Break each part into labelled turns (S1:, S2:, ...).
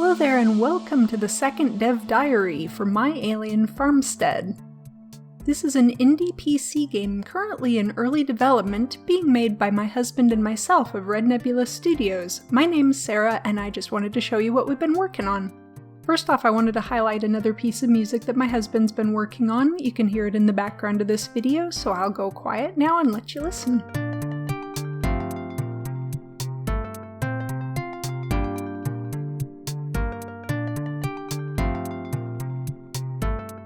S1: Hello there and welcome to the second dev diary for my Alien Farmstead. This is an indie PC game currently in early development being made by my husband and myself of Red Nebula Studios. My name's Sarah and I just wanted to show you what we've been working on. First off, I wanted to highlight another piece of music that my husband's been working on. You can hear it in the background of this video, so I'll go quiet now and let you listen.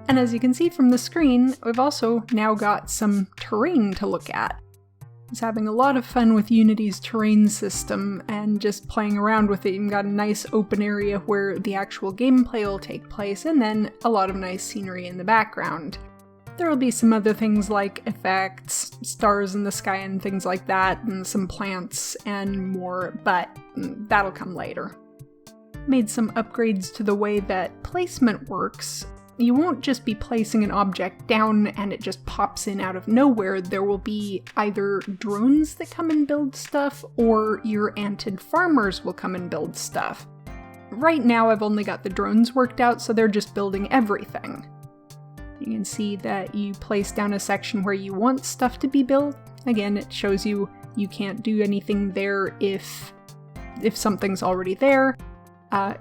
S1: And as you can see from the screen, we've also now got some terrain to look at. I was having a lot of fun with Unity's terrain system and just playing around with it. You've got a nice open area where the actual gameplay will take place, and then a lot of nice scenery in the background. There will be some other things like effects, stars in the sky and things like that, and some plants and more, but that'll come later. Made some upgrades to the way that placement works. You won't just be placing an object down and it just pops in out of nowhere. There will be either drones that come and build stuff, or your anted farmers will come and build stuff. Right now I've only got the drones worked out, so they're just building everything. You can see that you place down a section where you want stuff to be built. Again, it shows you can't do anything there if something's already there.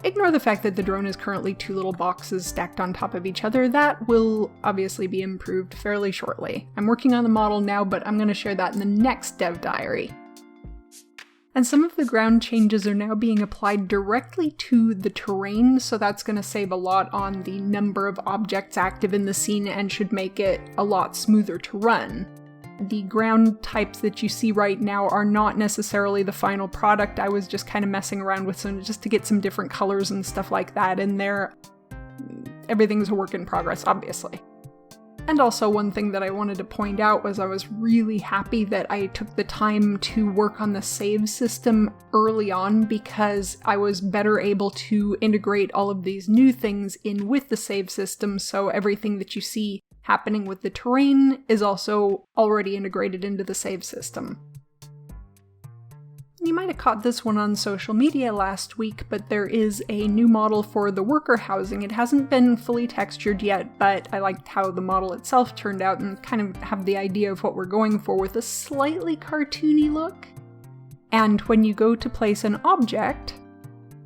S1: Ignore the fact that the drone is currently two little boxes stacked on top of each other. That will obviously be improved fairly shortly. I'm working on the model now, but I'm going to share that in the next dev diary. And some of the ground changes are now being applied directly to the terrain, so that's going to save a lot on the number of objects active in the scene and should make it a lot smoother to run. The ground types that you see right now are not necessarily the final product. I was just kind of messing around with some just to get some different colors and stuff like that in there. Everything's a work in progress, obviously. And also one thing that I wanted to point out was I was really happy that I took the time to work on the save system early on, because I was better able to integrate all of these new things in with the save system, so everything that you see happening with the terrain is also already integrated into the save system. You might have caught this one on social media last week, but there is a new model for the worker housing. It hasn't been fully textured yet, but I liked how the model itself turned out and kind of have the idea of what we're going for with a slightly cartoony look. And when you go to place an object,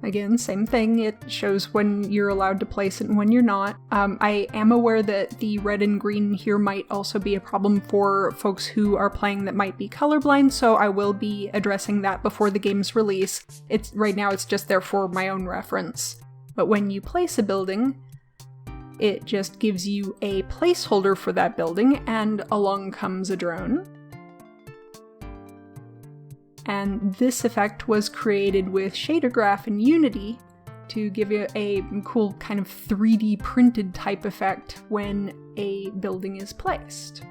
S1: again, same thing, it shows when you're allowed to place it and when you're not. I am aware that the red and green here might also be a problem for folks who are playing that might be colorblind, so I will be addressing that before the game's release. Right now it's just there for my own reference. But when you place a building, it just gives you a placeholder for that building, and along comes a drone. And this effect was created with ShaderGraph in Unity to give you a cool kind of 3D printed type effect when a building is placed.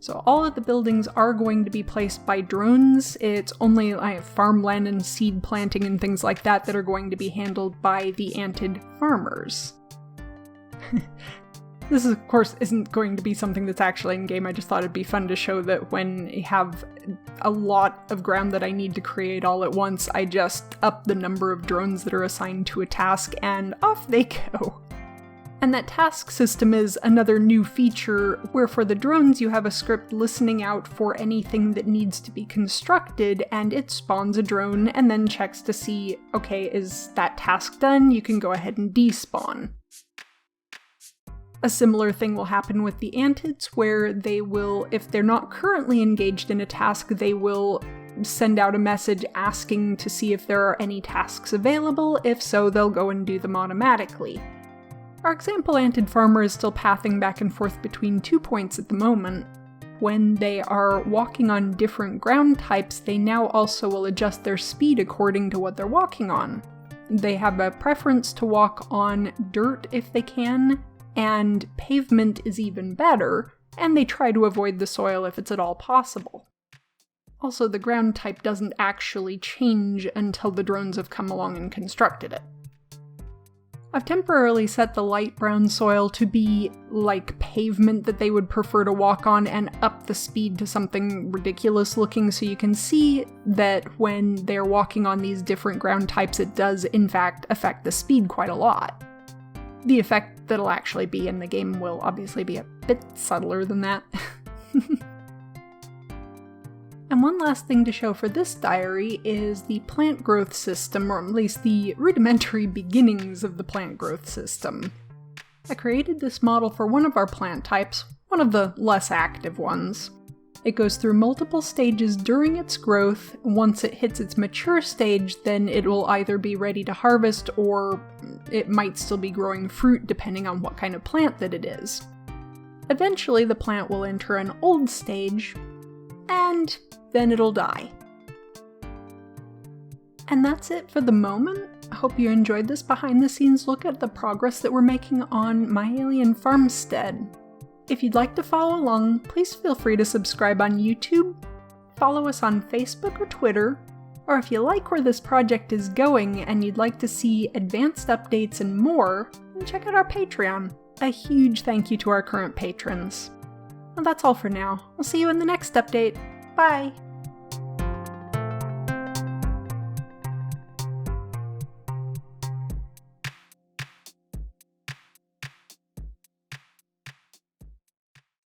S1: So all of the buildings are going to be placed by drones. It's only like farmland and seed planting and things like that are going to be handled by the anted farmers. This, of course, isn't going to be something that's actually in-game. I just thought it'd be fun to show that when I have a lot of ground that I need to create all at once, I just up the number of drones that are assigned to a task, and off they go. And that task system is another new feature, where for the drones you have a script listening out for anything that needs to be constructed, and it spawns a drone and then checks to see, okay, is that task done? You can go ahead and despawn. A similar thing will happen with the antids, where they will, if they're not currently engaged in a task, they will send out a message asking to see if there are any tasks available. If so, they'll go and do them automatically. Our example antid farmer is still pathing back and forth between 2 points at the moment. When they are walking on different ground types, they now also will adjust their speed according to what they're walking on. They have a preference to walk on dirt if they can, and pavement is even better, and they try to avoid the soil if it's at all possible. Also, the ground type doesn't actually change until the drones have come along and constructed it. I've temporarily set the light brown soil to be like pavement that they would prefer to walk on and up the speed to something ridiculous looking so you can see that when they're walking on these different ground types it does in fact affect the speed quite a lot. The effect that'll actually be in the game will obviously be a bit subtler than that. And one last thing to show for this diary is the plant growth system, or at least the rudimentary beginnings of the plant growth system. I created this model for one of our plant types, one of the less active ones. It goes through multiple stages during its growth. Once it hits its mature stage, then it will either be ready to harvest or it might still be growing fruit depending on what kind of plant that it is. Eventually the plant will enter an old stage, and then it'll die. And that's it for the moment. I hope you enjoyed this behind the scenes look at the progress that we're making on my Alien Farmstead. If you'd like to follow along, please feel free to subscribe on YouTube, follow us on Facebook or Twitter, or if you like where this project is going and you'd like to see advanced updates and more, then check out our Patreon. A huge thank you to our current patrons. Well, that's all for now. I'll see you in the next update. Bye!